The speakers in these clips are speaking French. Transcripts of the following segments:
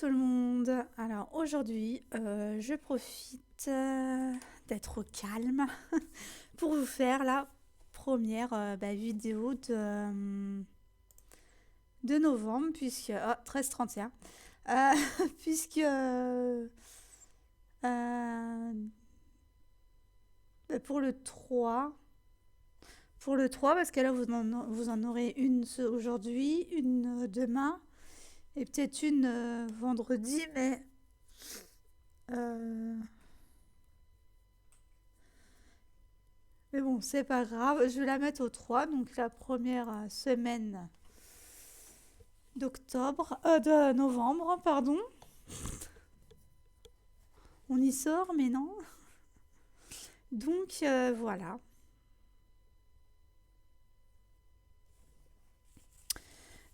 tout le monde. Alors aujourd'hui, je profite d'être au calme pour vous faire la première vidéo de novembre, puisque... Oh, 13-31. Puisque... pour le 3... Pour le 3, parce que là, vous en aurez une aujourd'hui, une demain, et peut-être une vendredi, euh, mais bon, c'est pas grave. Je vais la mettre au 3, donc la première semaine de novembre, pardon. On y sort, mais non. Donc voilà.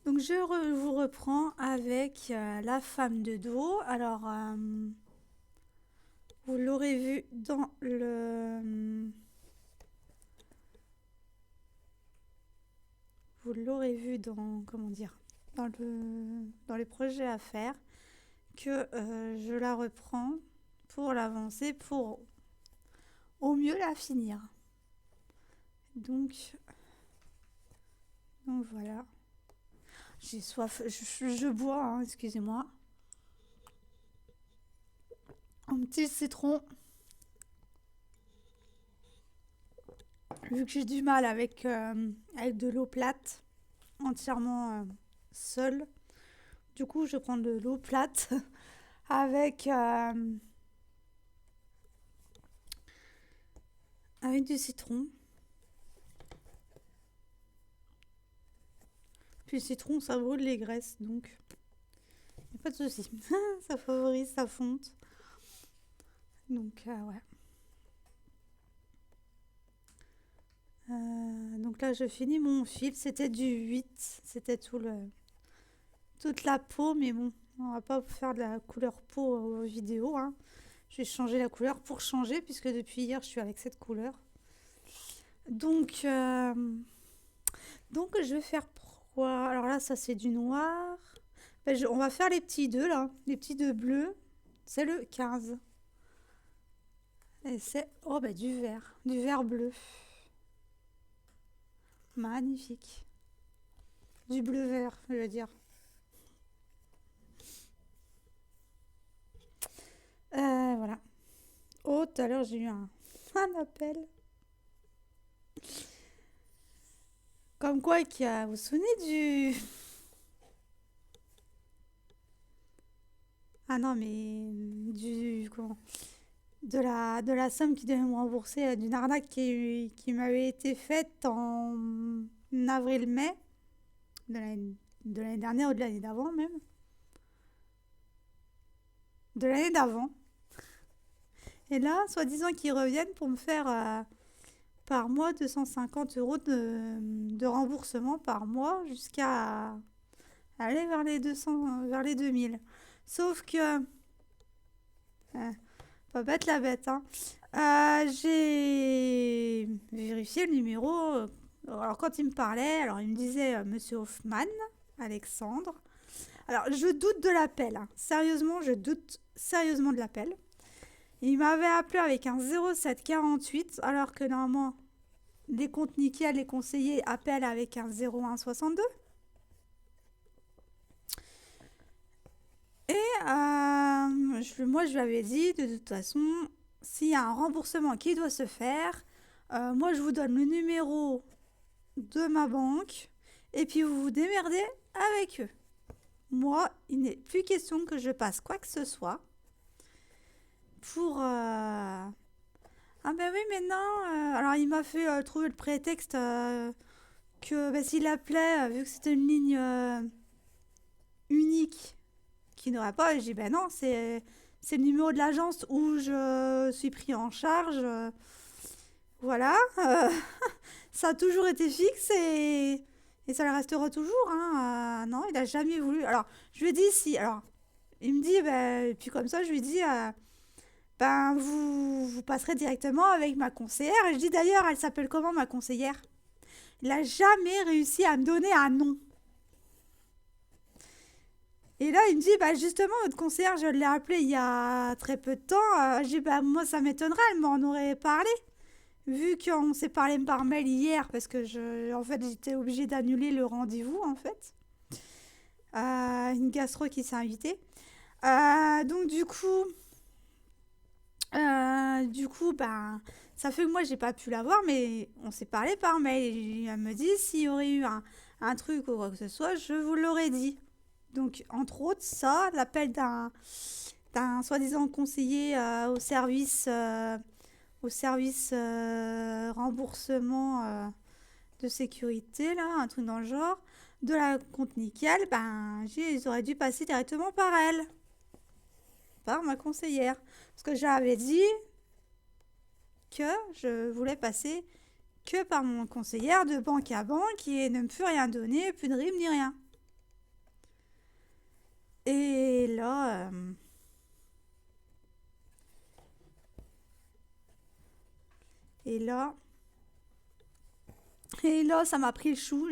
Donc vous reprends avec la femme de dos. Alors, vous l'aurez vu dans le... Vous l'aurez vu dans... Comment dire? Dans les projets à faire. Que je la reprends pour l'avancer, pour au mieux la finir. Donc voilà. J'ai soif, je bois, hein, excusez-moi. Un petit citron. Vu que j'ai du mal avec de l'eau plate, entièrement seule. Du coup, je prends de l'eau plate avec du citron. Puis le citron, ça brûle les graisses, donc y a pas de souci. Ça favorise sa fonte. Donc ouais. Donc là, je finis mon fil. C'était du 8. C'était toute la peau, mais bon, on va pas faire de la couleur peau aux vidéos, hein. Je vais changer la couleur pour changer, puisque depuis hier, je suis avec cette couleur. Donc, je vais faire quoi? Alors là, ça c'est du noir. On va faire les petits 2 là, les petits 2 bleus. C'est le 15. Et c'est du vert bleu. Magnifique. Du bleu vert, je veux dire. Voilà. Oh, tout à l'heure, j'ai eu un appel. Comme quoi, vous vous souvenez du... Ah non, mais comment de la somme qui devait me rembourser d'une arnaque qui m'avait été faite en avril-mai de l'année dernière ou de l'année d'avant même. De l'année d'avant. Et là, soi-disant qu'ils reviennent pour me faire par mois 250 € de remboursement par mois jusqu'à aller vers les 200, vers les 2000. Sauf que... pas bête la bête, hein. J'ai vérifié le numéro. Alors quand il me parlait, alors il me disait Monsieur Hoffman, Alexandre. Alors je doute de l'appel, hein. Sérieusement, je doute sérieusement de l'appel. Il m'avait appelé avec un 0748, alors que normalement les comptes nickel, les conseillers appellent avec un 0162. Et moi, je lui avais dit, de toute façon, s'il y a un remboursement qui doit se faire, moi, je vous donne le numéro de ma banque et puis vous vous démerdez avec eux. Moi, il n'est plus question que je passe quoi que ce soit pour... Ah ben oui, mais non. Alors, il m'a fait trouver le prétexte que s'il appelait, vu que c'était une ligne unique, qui n'aurait pas. Et j'ai dit, ben non, c'est le numéro de l'agence où je suis pris en charge. Voilà. Ça a toujours été fixe et ça le restera toujours, hein. Non, il a jamais voulu. Alors, je lui ai dit si. Alors, il me dit, ben, et puis comme ça, je lui dis, ben, vous passerez directement avec ma conseillère. Et je dis d'ailleurs, elle s'appelle comment ma conseillère? Il a jamais réussi à me donner un nom. Et là, il me dit, bah justement, votre conseillère, je l'ai appelée il y a très peu de temps. Je dis, bah moi, ça m'étonnerait, elle m'en aurait parlé. Vu qu'on s'est parlé par mail hier, parce que en fait, j'étais obligée d'annuler le rendez-vous, en fait. Une gastro qui s'est invitée. Donc ben, ça fait que moi, j'ai pas pu la voir, mais on s'est parlé par mail. Et elle me dit, s'il y aurait eu un truc ou quoi que ce soit, je vous l'aurais dit. Donc, entre autres, ça, l'appel d'un soi-disant conseiller au service remboursement de sécurité, là, un truc dans le genre, de la compte nickel, ben, ils auraient dû passer directement par elle, par ma conseillère. Parce que j'avais dit que je voulais passer que par mon conseillère de banque à banque et ne me plus rien donner, plus de RIB ni rien. Et là, et là, et là, ça m'a pris le chou.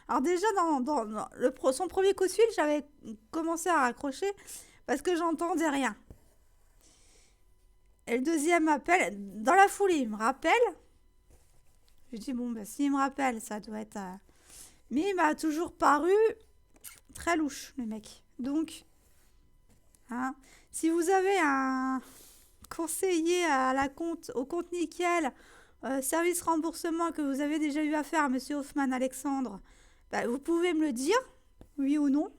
Alors déjà, dans son premier coup de fil, j'avais commencé à raccrocher parce que j'entendais rien. Et le deuxième appel, dans la foulée, il me rappelle. Je dis, bon, bah, s'il me rappelle, ça doit être... Mais il m'a toujours paru très louche, le mec. Donc, hein, si vous avez un conseiller au compte nickel, service remboursement que vous avez déjà eu affaire à Monsieur Hoffman Alexandre, bah, vous pouvez me le dire, oui ou non.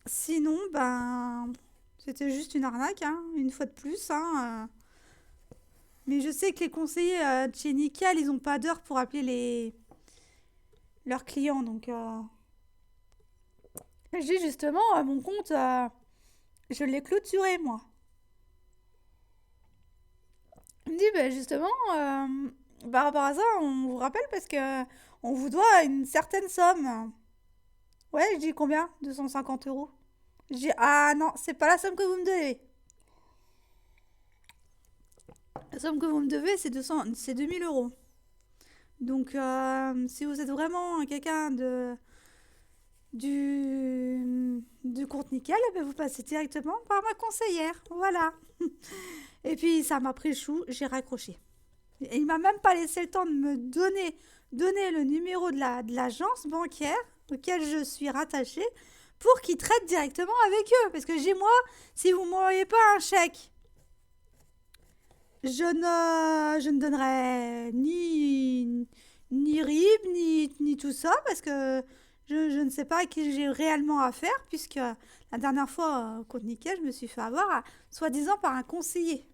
Sinon, ben, c'était juste une arnaque, hein, une fois de plus. Hein. Mais je sais que les conseillers de chez Nickel, ils n'ont pas d'heure pour appeler leurs clients. Donc, j'ai justement mon compte, je l'ai clôturé, moi. Il me dit, bah, justement, par rapport à ça, on vous rappelle parce que on vous doit une certaine somme. Ouais, je dis combien? 250 euros. Je dis, ah non, c'est pas la somme que vous me devez. La somme que vous me devez, c'est 2000 euros. Donc, si vous êtes vraiment quelqu'un du compte nickel, eh ben, vous passez directement par ma conseillère. Voilà. Et puis, ça m'a pris le chou, j'ai raccroché. Et il m'a même pas laissé le temps de me donner le numéro de l'agence bancaire auquel je suis rattachée pour qu'ils traitent directement avec eux. Parce que moi, si vous ne m'envoyez pas un chèque, je ne donnerai ni RIB, ni tout ça, parce que je ne sais pas à qui j'ai réellement affaire, puisque la dernière fois, au compte nickel, je me suis fait avoir, soi-disant, par un conseiller.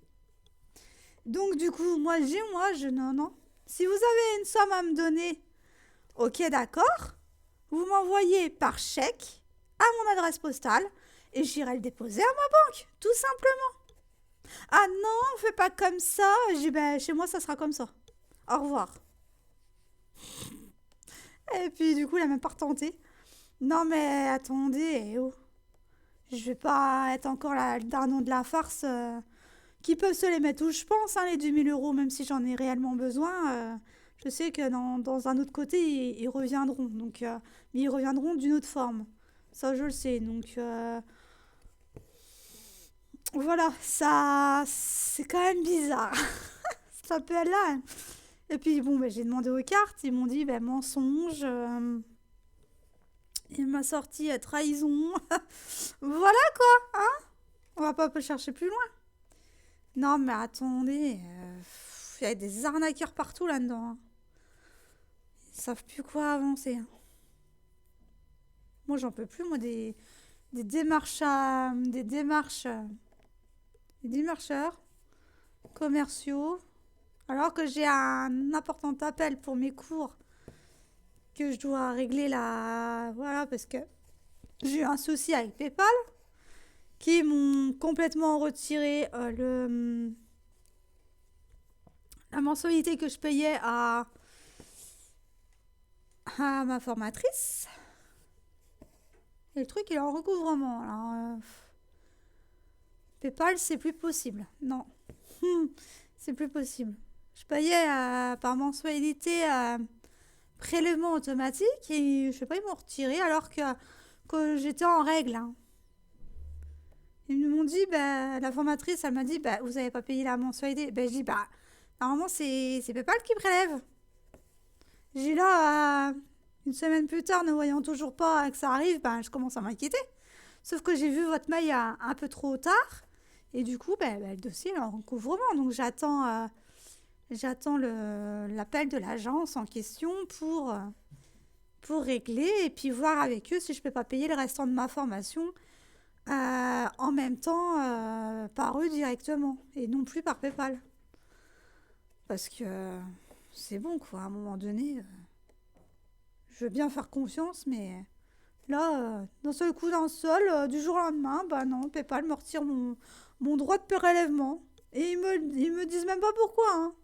Donc, du coup, non. Si vous avez une somme à me donner, ok, d'accord, vous m'envoyez par chèque à mon adresse postale et j'irai le déposer à ma banque, tout simplement. Ah non, on fait pas comme ça. J'ai dit, ben, chez moi, ça sera comme ça. Au revoir. Et puis, du coup, il a même pas retenté. Non, mais attendez, oh. Je vais pas être encore le dardon de la farce qui peuvent se les mettre où je pense, hein, les 2000 euros, même si j'en ai réellement besoin. Je sais que dans un autre côté, ils reviendront. Donc, mais ils reviendront d'une autre forme. Ça, je le sais. Donc, voilà, ça, c'est quand même bizarre. Cet appel-là. Et puis, bon, ben, j'ai demandé aux cartes. Ils m'ont dit, ben, mensonge. Il m'a sorti trahison. Voilà quoi, hein. On va pas chercher plus loin. Non, mais attendez. Il y a des arnaqueurs partout là-dedans. Hein. Ils savent plus quoi avancer. Hein. Moi, j'en peux plus, moi, des démarcheurs commerciaux. Alors que j'ai un important appel pour mes cours que je dois régler là. Voilà, parce que j'ai eu un souci avec PayPal qui m'ont complètement retiré la mensualité que je payais à ma formatrice. Et le truc, il est en recouvrement. Alors, PayPal, c'est plus possible. Non. C'est plus possible. Je payais par mensualité prélèvement automatique et je sais pas, ils m'ont retiré alors que j'étais en règle, hein. Ils m'ont dit, bah, la formatrice, elle m'a dit, bah, vous avez pas payé la mensualité. Ben, je dis, bah, normalement, c'est PayPal qui prélève. J'ai là, une semaine plus tard, ne voyant toujours pas que ça arrive, ben, je commence à m'inquiéter. Sauf que j'ai vu votre mail un peu trop tard. Et du coup, ben, le dossier est en recouvrement. Donc j'attends l'appel de l'agence en question pour régler et puis voir avec eux si je peux pas payer le restant de ma formation en même temps par eux directement et non plus par PayPal. Parce que c'est bon quoi, à un moment donné, je veux bien faire confiance, mais là, d'un seul coup, d'un seul, du jour au lendemain, bah non, PayPal me retire mon droit de prélèvement. Et ils me disent même pas pourquoi, hein.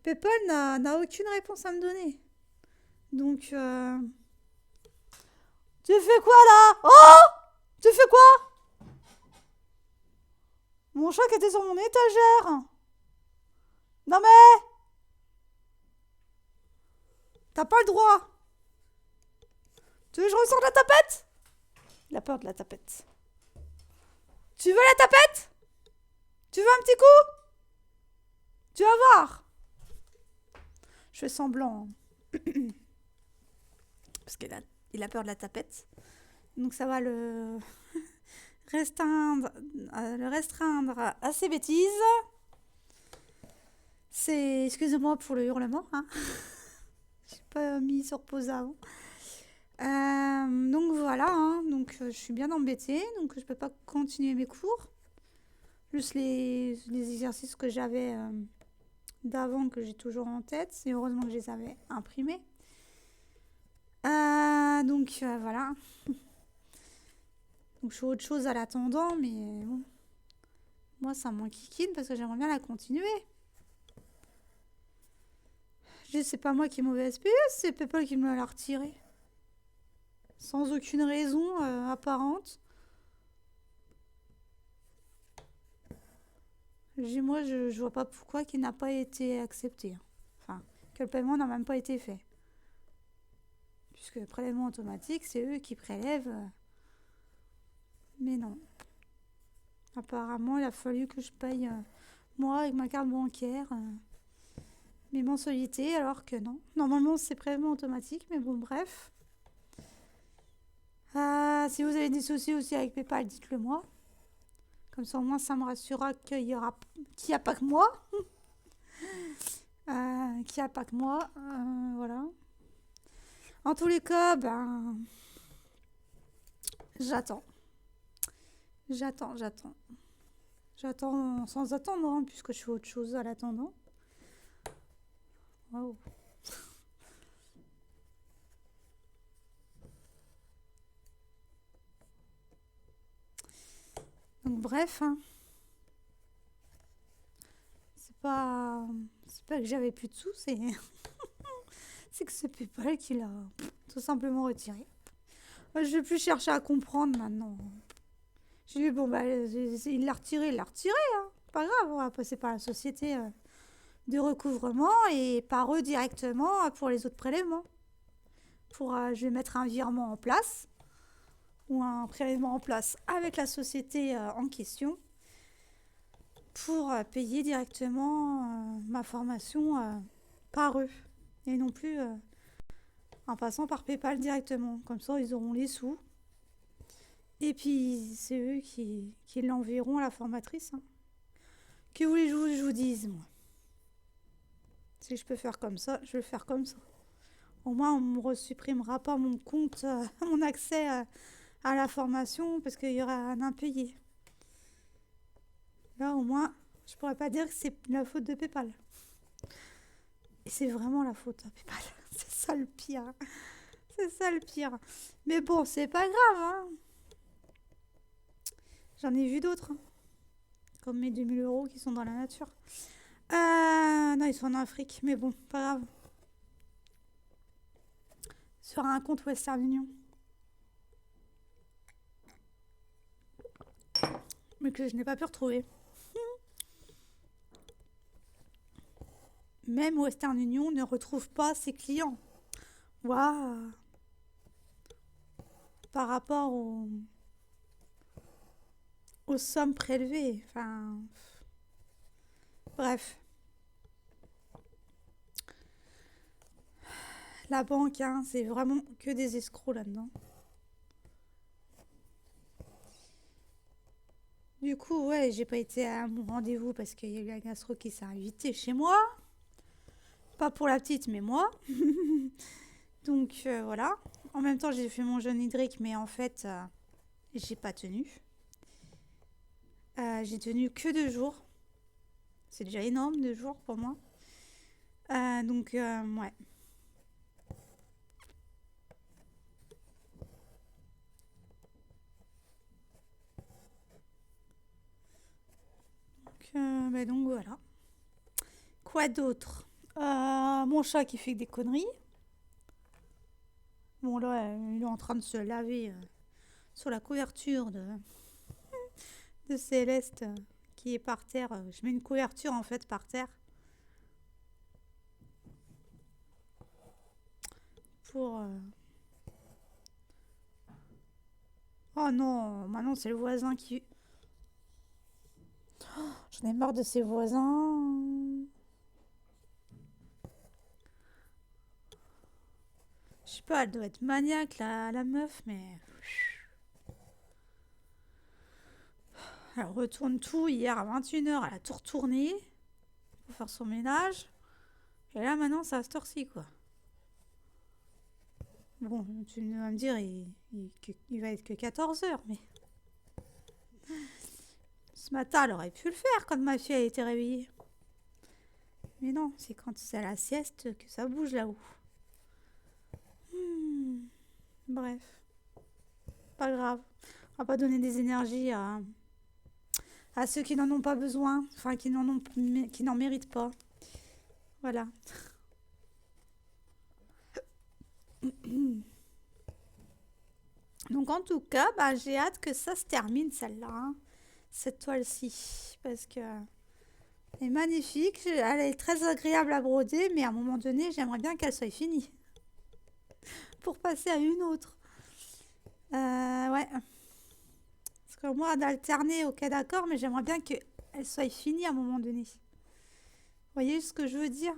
PayPal n'a aucune réponse à me donner. Donc, tu fais quoi là? Oh! Tu fais quoi? Mon chat qui était sur mon étagère. Non mais, t'as pas le droit. Tu veux que je ressorte la tapette? Il a peur de la tapette. Tu veux la tapette? Tu veux un petit coup? Tu vas voir. Je fais semblant, hein. Parce qu'il a peur de la tapette. Donc ça va le restreindre à ses bêtises. Excusez-moi pour le hurlement, hein. J'ai pas mis sur pause avant. Donc voilà, hein. Donc je suis bien embêtée, donc je peux pas continuer mes cours. Juste les exercices que j'avais d'avant que j'ai toujours en tête. C'est heureusement que je les avais imprimés. Donc voilà. Donc je fais autre chose à l'attendant, mais bon. Moi ça m'enquiquine parce que j'aimerais bien la continuer. C'est pas moi qui ai mauvais SPS, c'est PayPal qui me l'a retiré. Sans aucune raison apparente. Moi, je vois pas pourquoi il n'a pas été accepté, hein. Enfin, que le paiement n'a même pas été fait. Puisque le prélèvement automatique, c'est eux qui prélèvent. Mais non. Apparemment, il a fallu que je paye, moi, avec ma carte bancaire, mes mensualités, alors que non. Normalement, c'est prélèvement automatique, mais bon, bref. Si vous avez des soucis aussi avec PayPal, dites-le moi. Comme ça, au moins, ça me rassurera qu'il n'y a pas que moi. Qu'il n'y a pas que moi. Voilà. En tous les cas, ben, j'attends. J'attends. J'attends sans attendre, hein, puisque je fais autre chose à l'attendant. Waouh. Donc bref, hein. C'est pas que j'avais plus de sous, c'est que c'est PayPal qui l'a tout simplement retiré. Je vais plus chercher à comprendre maintenant. J'ai dit bon bah il l'a retiré, hein. Pas grave, on va passer par la société de recouvrement et par eux directement pour les autres prélèvements. Je vais mettre un virement en place ou un prélèvement en place avec la société en question pour payer directement ma formation par eux et non plus en passant par PayPal directement. Comme ça, ils auront les sous. Et puis, c'est eux qui l'enverront à la formatrice, hein. Que voulez-vous que je vous dise, moi? Si je peux faire comme ça, je vais faire comme ça. Au moins, on ne me resupprimera pas mon compte, mon accès à la formation parce qu'il y aura un impayé. Là, au moins, je pourrais pas dire que c'est la faute de PayPal. Et c'est vraiment la faute de PayPal. C'est ça le pire. C'est ça le pire. Mais bon, c'est pas grave, hein. J'en ai vu d'autres, hein. Comme mes 2000 € qui sont dans la nature. Non, ils sont en Afrique. Mais bon, pas grave. Sur un compte Western Union. Mais que je n'ai pas pu retrouver. même Western Union ne retrouve pas ses clients. Waouh! Par rapport aux sommes prélevées. Enfin, bref. La banque, hein, c'est vraiment que des escrocs là-dedans. Du coup, ouais, j'ai pas été à mon rendez-vous parce qu'il y a eu un gastro qui s'est invité chez moi. Pas pour la petite, mais moi. Donc voilà. En même temps, j'ai fait mon jeûne hydrique, mais en fait, j'ai pas tenu. J'ai tenu que 2 jours. C'est déjà énorme, 2 jours pour moi. Donc, ouais. Donc voilà. Quoi d'autre? Mon chat qui fait des conneries. Bon, là, il est en train de se laver sur la couverture de Céleste qui est par terre. Je mets une couverture en fait par terre pour. Oh non, maintenant c'est le voisin qui. J'en ai marre de ces voisins. Je sais pas, elle doit être maniaque la meuf, mais. Elle retourne tout. Hier à 21h, elle a tout retourné pour faire son ménage. Et là maintenant, ça se torsit quoi. Bon, tu vas me dire, il va être que 14h, mais ce matin, elle aurait pu le faire quand ma fille a été réveillée. Mais non, c'est quand c'est à la sieste que ça bouge là-haut. Hmm, bref, pas grave. On va pas donner des énergies à ceux qui n'en ont pas besoin, enfin qui n'en méritent pas. Voilà. Donc en tout cas, bah, j'ai hâte que ça se termine celle-là, hein, cette toile-ci, parce que elle est magnifique, elle est très agréable à broder, mais à un moment donné, j'aimerais bien qu'elle soit finie pour passer à une autre. Ouais, parce que moi, d'alterner, ok d'accord, mais j'aimerais bien qu'elle soit finie à un moment donné. Vous voyez ce que je veux dire?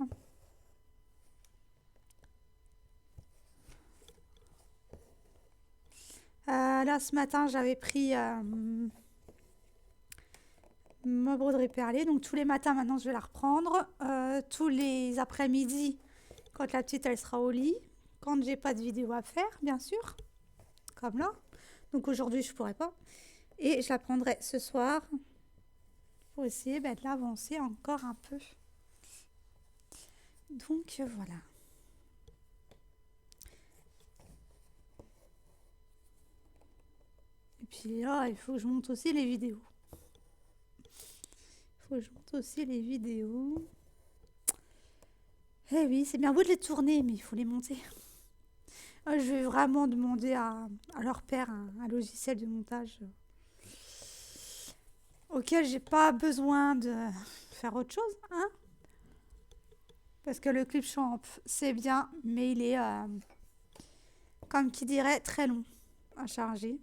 Là, ce matin, j'avais pris ma broderie perlée. Donc, tous les matins, maintenant, je vais la reprendre. Tous les après-midi, quand la petite, elle sera au lit. Quand j'ai pas de vidéo à faire, bien sûr. Comme là. Donc, aujourd'hui, je pourrais pas. Et je la prendrai ce soir pour essayer de l'avancer encore un peu. Donc, voilà. Et puis là, il faut que je monte aussi les vidéos. Eh oui, c'est bien beau de les tourner, mais il faut les monter. Je vais vraiment demander à leur père un logiciel de montage auquel j'ai pas besoin de faire autre chose, hein. Parce que le Clipchamp, c'est bien, mais il est, comme qui dirait, très long à charger.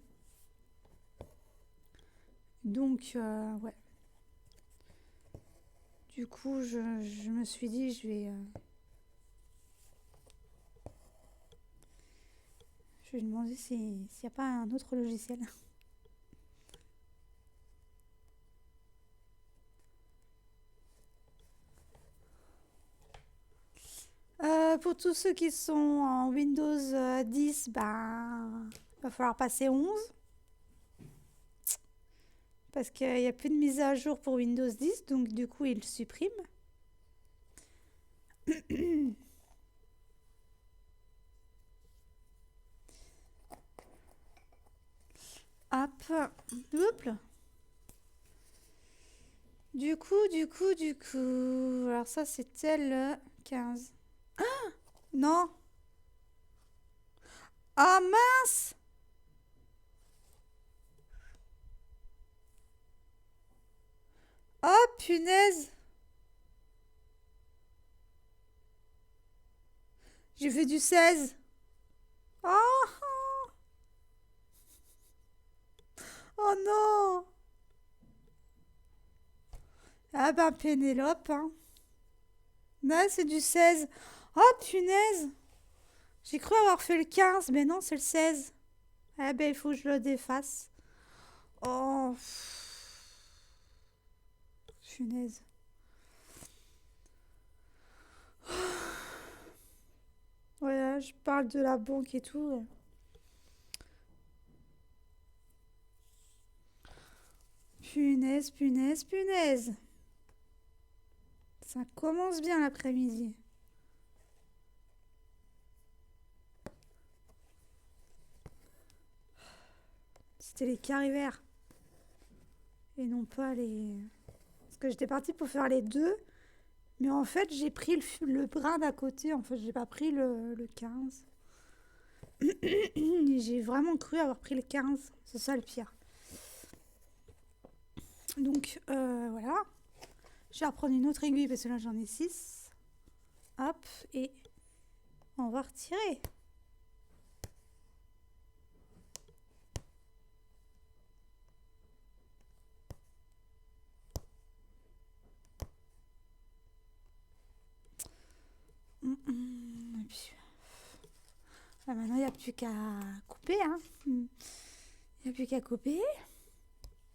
Donc, ouais. Du coup, je me suis dit, je vais demander s'il n'y a pas un autre logiciel. Pour tous ceux qui sont en Windows 10, ben, va falloir passer 11. Parce qu'il n'y a plus de mise à jour pour Windows 10, donc du coup, il supprime. Hop, hop. Du coup. Alors ça, c'était le 15. Non. Ah mince. Oh punaise. J'ai fait du 16. Oh, oh non. Ah ben Pénélope, hein. Là, c'est du 16. Oh punaise. J'ai cru avoir fait le 15, mais non, c'est le 16. Ah ben il faut que je le défasse. Oh, punaise. Ouais, je parle de la banque et tout. Punaise, punaise, punaise. Ça commence bien l'après-midi. C'était les carrés verts. Et non pas les... Parce que j'étais partie pour faire les deux. Mais en fait, j'ai pris le brin d'à côté. En fait, j'ai pas pris le 15. Et j'ai vraiment cru avoir pris le 15. C'est ça le pire. Donc, voilà. Je vais reprendre une autre aiguille parce que là, j'en ai 6. Hop. Et on va retirer. Et puis, là, maintenant, il n'y a plus qu'à couper. Hein. Il n'y a plus qu'à couper.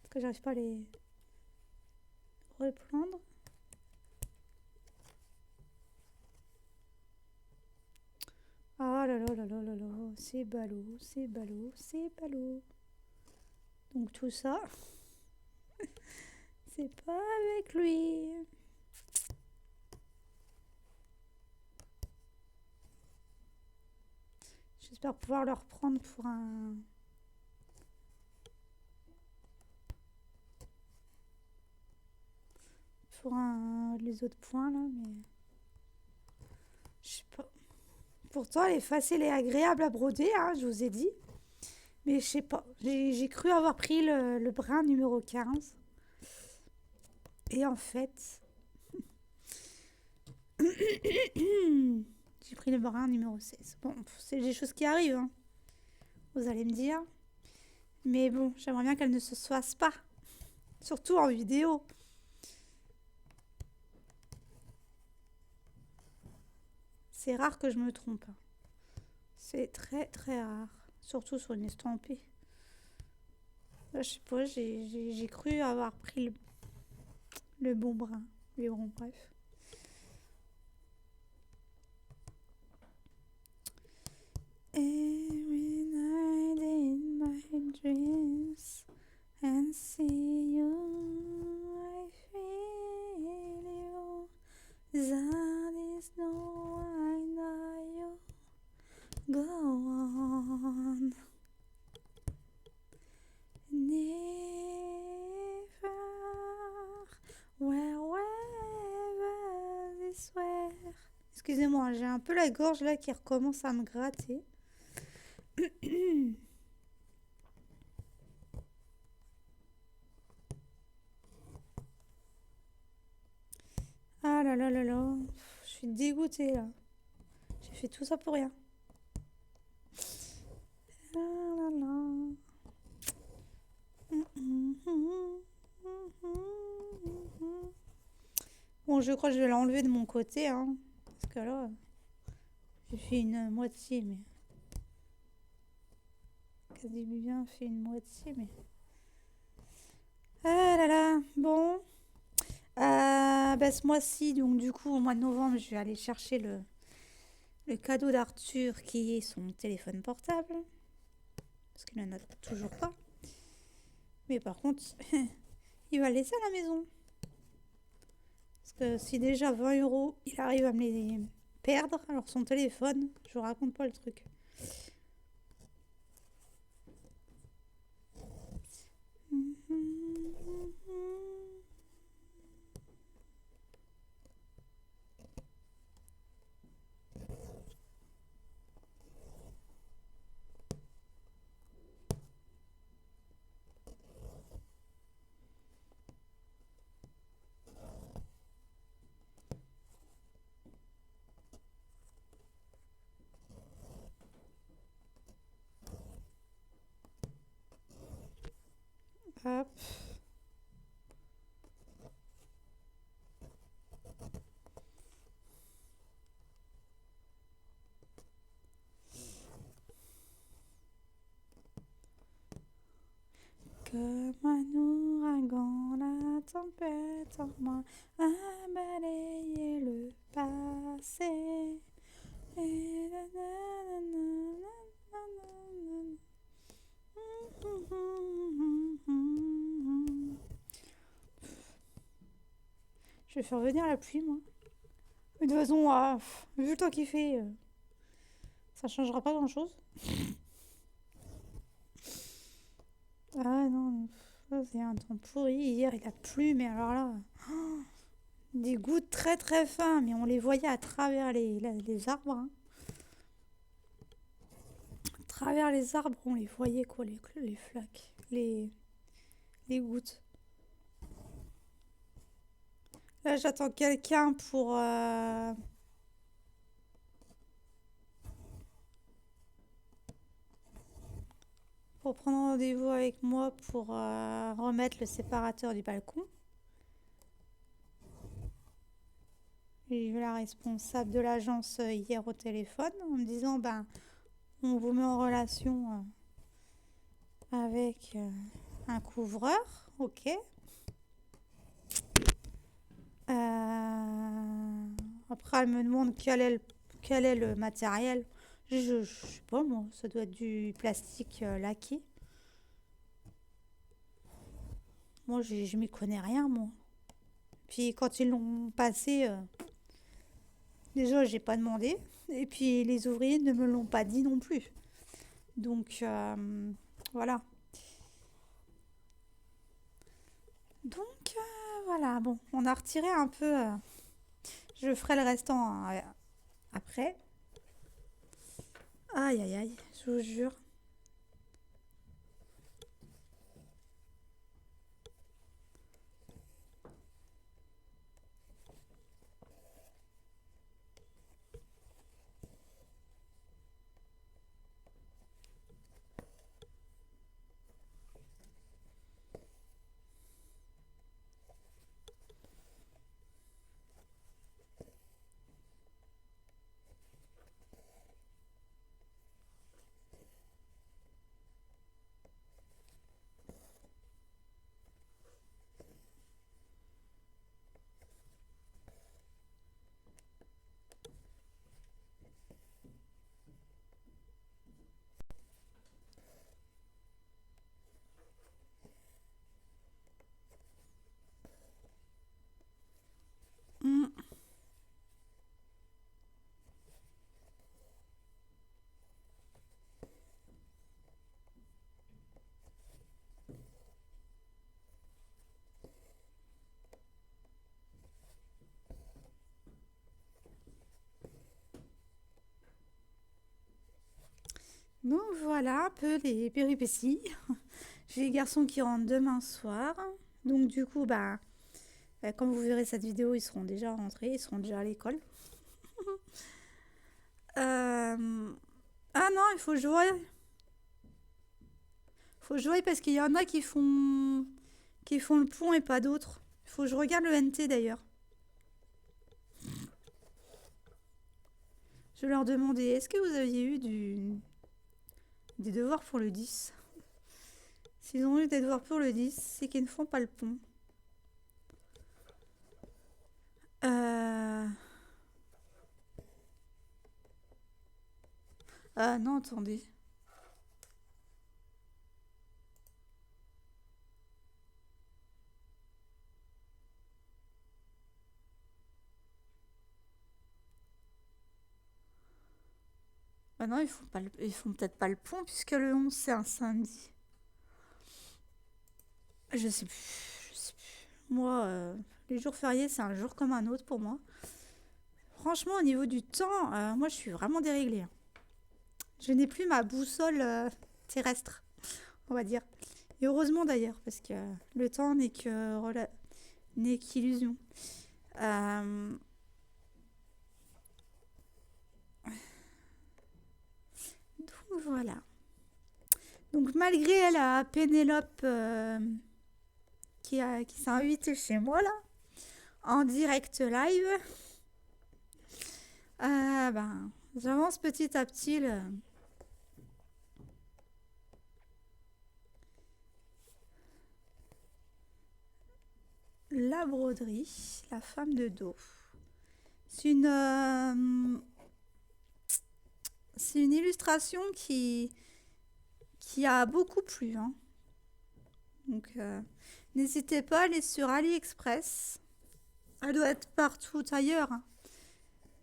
Parce que j'arrive pas à les reprendre. Oh là là là là là là. C'est ballot, c'est ballot, c'est ballot. Donc tout ça, c'est pas avec lui. J'espère pouvoir le reprendre pour les autres points là, mais je sais pas. Pourtant, elle est facile et agréable à broder, hein, je vous ai dit. Mais je sais pas. J'ai cru avoir pris le brin numéro 15. Et en fait, j'ai pris le brin numéro 16. Bon, c'est des choses qui arrivent, hein, vous allez me dire. Mais bon, j'aimerais bien qu'elle ne se fasse pas. Surtout en vidéo. C'est rare que je me trompe. C'est très très rare. Surtout sur une estampée. Là, je sais pas, j'ai cru avoir pris le bon brin. Mais bon, bref. Every night in my dreams and see you, I feel you. That is no I know you. Go on. Never, wherever this way. Excusez-moi, j'ai un peu la gorge là qui recommence à me gratter. Ah là là là là, je suis dégoûtée là. J'ai fait tout ça pour rien. Ah là là. Bon, je crois que je vais l'enlever de mon côté, hein. Parce que là, j'ai fait une moitié, mais... Quasi bien fait une moitié, mais... Ah là là, bon. Bah, ce mois-ci, donc du coup, au mois de novembre, je vais aller chercher le cadeau d'Arthur qui est son téléphone portable. Parce qu'il n'en a toujours pas. Mais par contre, il va le laisser à la maison. Parce que si déjà 20 €, il arrive à me les perdre, alors son téléphone, je vous raconte pas le truc. répète en moi à balayer le passé. Et je vais faire venir la pluie, moi. Mais de toute façon, vu le temps qu'il fait, ça changera pas grand-chose. Ah non, c'est un temps pourri. Hier, il a plu, mais alors là, des gouttes très très fins, mais on les voyait à travers les arbres, hein. À travers les arbres, on les voyait, quoi, les flaques, les gouttes. Là, j'attends quelqu'un pour prendre rendez-vous avec moi pour remettre le séparateur du balcon. J'ai eu la responsable de l'agence hier au téléphone en me disant ben on vous met en relation avec un couvreur, ok. Après elle me demande quel est le matériel. Je sais pas moi, ça doit être du plastique laqué. Moi je m'y connais rien moi. Puis quand ils l'ont passé, déjà j'ai pas demandé. Et puis les ouvriers ne me l'ont pas dit non plus. Donc voilà. Donc voilà, bon, on a retiré un peu. Je ferai le restant après. Aïe aïe aïe, je vous jure. Hmm. Donc voilà un peu les péripéties. J'ai les garçons qui rentrent demain soir. Donc du coup, comme vous verrez cette vidéo, ils seront déjà rentrés, ils seront déjà à l'école. Euh, Ah non, il faut jouer. Faut jouer parce qu'il y en a qui font le pont et pas d'autres. Il faut que je regarde le NT d'ailleurs. Je leur demandais, est-ce que vous aviez eu des devoirs pour le 10? S'ils ont eu des devoirs pour le 10, c'est qu'ils ne font pas le pont. Euh... Ah non, attendez. Ah non, ils font peut-être pas le pont puisque le 11 c'est un samedi. Je sais plus. Je sais plus. Moi, les jours fériés, c'est un jour comme un autre pour moi. Franchement, au niveau du temps, moi je suis vraiment déréglée, hein. Je n'ai plus ma boussole terrestre, on va dire. Et heureusement d'ailleurs, parce que le temps n'est qu'illusion. Euh, donc voilà. Donc malgré la Pénélope qui s'est invitée chez moi là, en direct live, j'avance petit à petit. La broderie, la femme de dos. C'est une, euh, c'est une illustration qui a beaucoup plu, hein. Donc, n'hésitez pas à aller sur AliExpress. Elle doit être partout ailleurs, hein.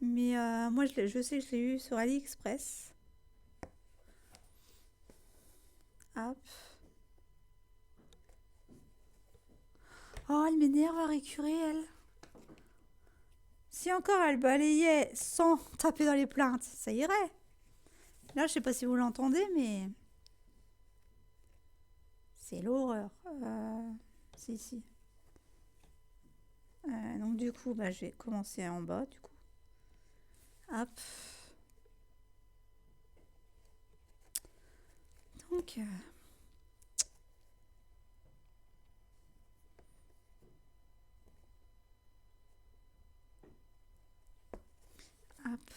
Mais moi, je sais que je l'ai eu sur AliExpress. Hop. Oh, elle m'énerve à récurer, elle. Si encore elle balayait sans taper dans les plaintes, ça irait. Là, je sais pas si vous l'entendez, mais c'est l'horreur. Si, si. Donc du coup, bah, je vais commencer en bas, du coup. Hop. Donc, hop.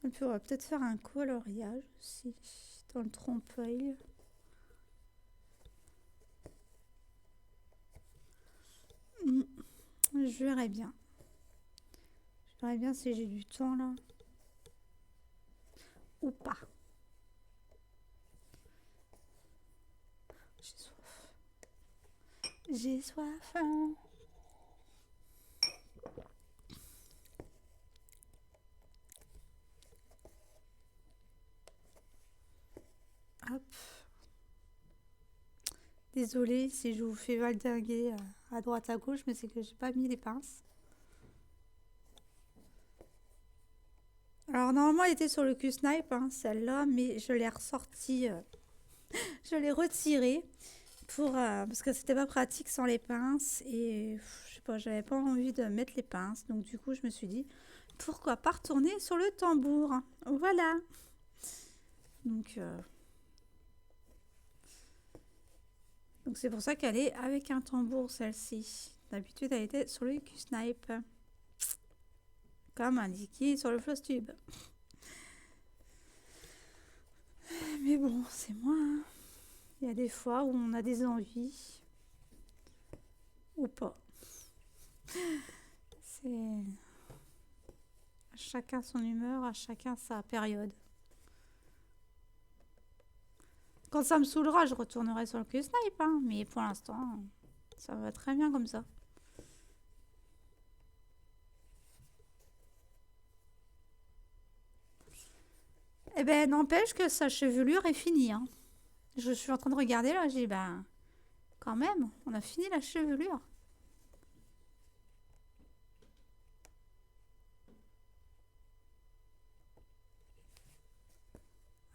Et puis on va peut-être faire un coloriage aussi dans le trompe-l'œil. Je verrai bien. Je verrai bien si j'ai du temps là. Ou pas. J'ai soif. J'ai soif, hein. Hop. Désolée si je vous fais valdinguer à droite à gauche, mais c'est que j'ai pas mis les pinces. Alors normalement elle était sur le Q-Snipe, hein, celle-là, mais je l'ai ressortie, je l'ai retirée parce que c'était pas pratique sans les pinces et je sais pas, j'avais pas envie de mettre les pinces, donc du coup je me suis dit pourquoi pas retourner sur le tambour. Voilà. Donc donc c'est pour ça qu'elle est avec un tambour celle-ci. D'habitude elle était sur le Q-Snipe, comme indiqué sur le floss tube. Mais bon, c'est moi, hein. Il y a des fois où on a des envies ou pas. C'est à chacun son humeur, à chacun sa période. Quand ça me saoulera, je retournerai sur le Q-Snipe, hein, mais pour l'instant, ça va très bien comme ça. Eh ben, n'empêche que sa chevelure est finie, hein. Je suis en train de regarder là, j'ai dit, ben, quand même, on a fini la chevelure.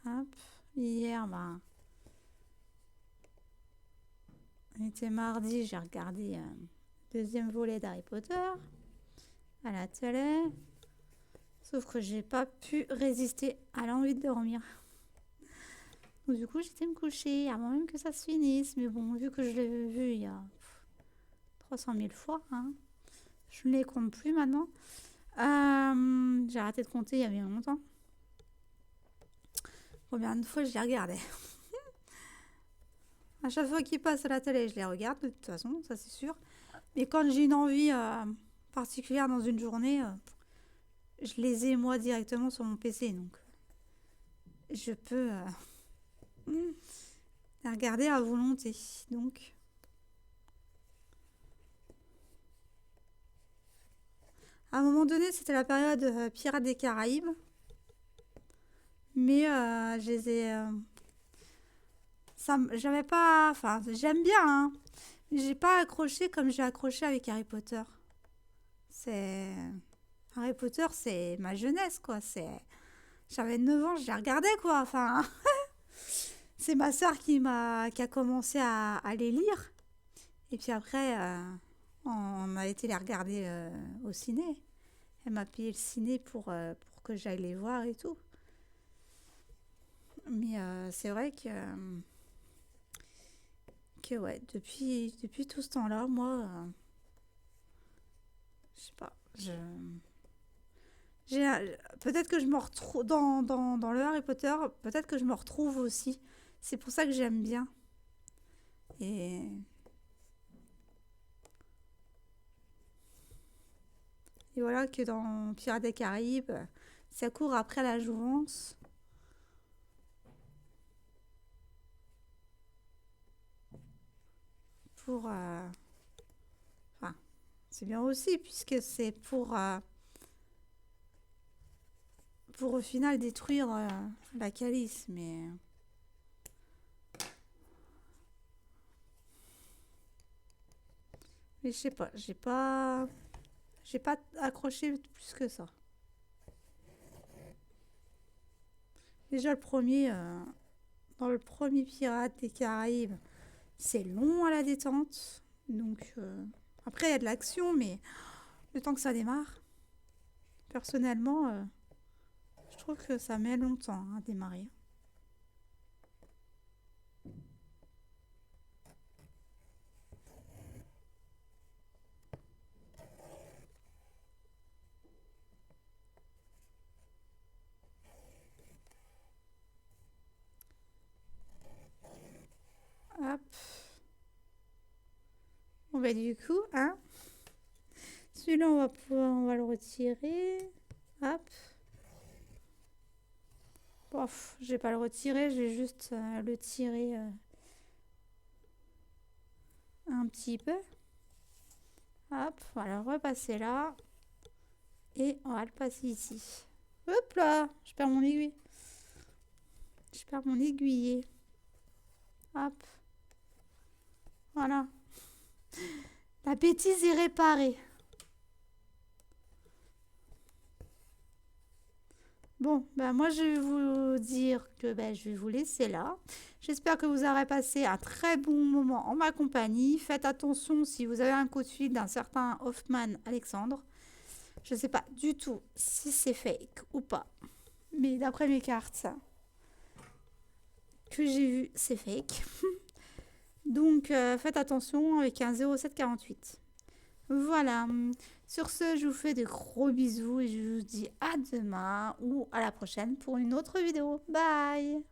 Hop, hier, ben, on était mardi, j'ai regardé deuxième volet d'Harry Potter à la télé. Sauf que j'ai pas pu résister à l'envie de dormir. Donc, du coup, j'étais me coucher avant même que ça se finisse. Mais bon, vu que je l'ai vu il y a 300 000 fois, hein, je ne les compte plus maintenant. J'ai arrêté de compter il y avait longtemps. Combien de fois je les regardais. À chaque fois qu'ils passent à la télé, je les regarde de toute façon, ça c'est sûr. Mais quand j'ai une envie particulière dans une journée, je les ai moi directement sur mon PC. Donc je peux les regarder à volonté. Donc à un moment donné, c'était la période Pirates des Caraïbes. Mais je les ai. J'avais pas. Enfin, j'aime bien, hein. Mais j'ai pas accroché comme j'ai accroché avec Harry Potter. C'est. Harry Potter, c'est ma jeunesse, quoi. J'avais 9 ans, je les regardais, quoi. Enfin, c'est ma soeur qui a commencé à les lire. Et puis après, on a été les regarder au ciné. Elle m'a payé le ciné pour que j'aille les voir et tout. Mais c'est vrai que ouais, depuis tout ce temps-là, moi, je sais pas, Peut-être que je me retrouve dans le Harry Potter, peut-être que je me retrouve aussi. C'est pour ça que j'aime bien. Et, et voilà que dans Pirates des Caraïbes, ça court après la jouvence. Pour... enfin, c'est bien aussi, puisque c'est pour au final détruire la calice. Mais je sais pas, j'ai pas accroché plus que ça. Déjà dans le premier Pirate des Caraïbes, c'est long à la détente. Donc après il y a de l'action, mais le temps que ça démarre, personnellement, je trouve que ça met longtemps à démarrer. Hop. Bon bah du coup, hein, celui-là on va le retirer. Hop. Bof, je vais pas le retirer, je vais juste le tirer un petit peu. Hop, on va le repasser là. Et on va le passer ici. Hop là, je perds mon aiguille. Je perds mon aiguiller. Hop. Voilà. La bêtise est réparée. Bon, ben moi je vais vous dire que je vais vous laisser là. J'espère que vous aurez passé un très bon moment en ma compagnie. Faites attention si vous avez un coup de fil d'un certain Hoffman Alexandre. Je ne sais pas du tout si c'est fake ou pas. Mais d'après mes cartes que j'ai vues, c'est fake. Donc faites attention avec un 0748. Voilà. Sur ce, je vous fais de gros bisous et je vous dis à demain ou à la prochaine pour une autre vidéo. Bye!